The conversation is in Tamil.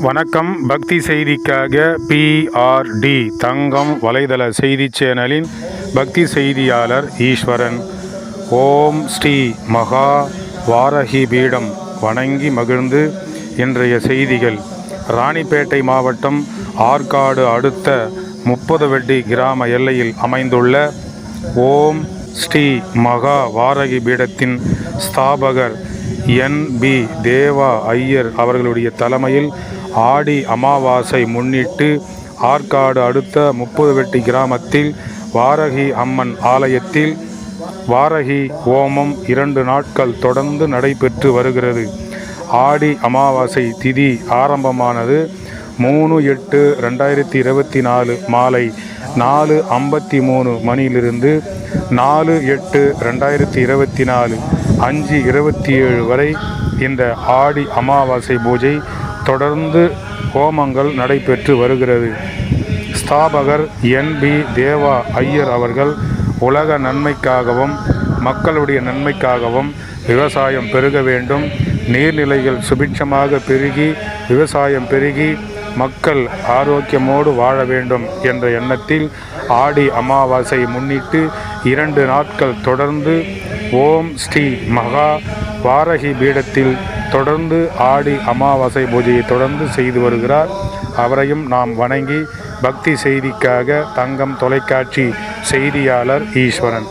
வணக்கம். பக்தி செய்திக்காக PRD தங்கம் வலைதள செய்தி சேனலின் பக்தி செய்தியாளர் ஈஸ்வரன். ஓம் ஸ்ரீ மகா வாரகி பீடம் வணங்கி மகிழ்ந்து இன்றைய செய்திகள். ராணிப்பேட்டை மாவட்டம் ஆற்காடு அடுத்த 30 வெட்டி கிராம எல்லையில் அமைந்துள்ள ஓம் ஸ்ரீ மகா வாரகி பீடத்தின் ஸ்தாபகர் NB தேவா ஐயர் அவர்களுடைய தலைமையில் ஆடி அமாவாசை முன்னிட்டு ஆற்காடு அடுத்த 30 வெட்டி கிராமத்தில் வாரகி அம்மன் ஆலயத்தில் வாரகி ஹோமம் 2 நாட்கள் தொடர்ந்து நடைபெற்று வருகிறது. ஆடி அமாவாசை திதி ஆரம்பமானது 3/8/2024 மாலை 4:53 மணியிலிருந்து 4/8/2024 5:27 வரை இந்த ஆடி அமாவாசை பூஜை தொடர்ந்து ஹோமங்கள் நடைபெற்று வருகிறது. ஸ்தாபகர் NB தேவா ஐயர் அவர்கள் உலக நன்மைக்காகவும் மக்களுடைய நன்மைக்காகவும் விவசாயம் பெருக வேண்டும், நீர்நிலைகள் சுபிட்சமாக பெருகி விவசாயம் பெருகி மக்கள் ஆரோக்கியமோடு வாழ வேண்டும் என்ற எண்ணத்தில் ஆடி அமாவாசை முன்னிட்டு 2 நாட்கள் தொடர்ந்து ஓம் ஸ்ரீ மகா வாரகி பீடத்தில் தொடர்ந்து ஆடி அமாவாசை பூஜையை தொடர்ந்து செய்து வருகிறார். அவரையும் நாம் வணங்கி பக்தி செய்திக்காக தங்கம் தொலைக்காட்சி செய்தியாளர் ஈஸ்வரன்.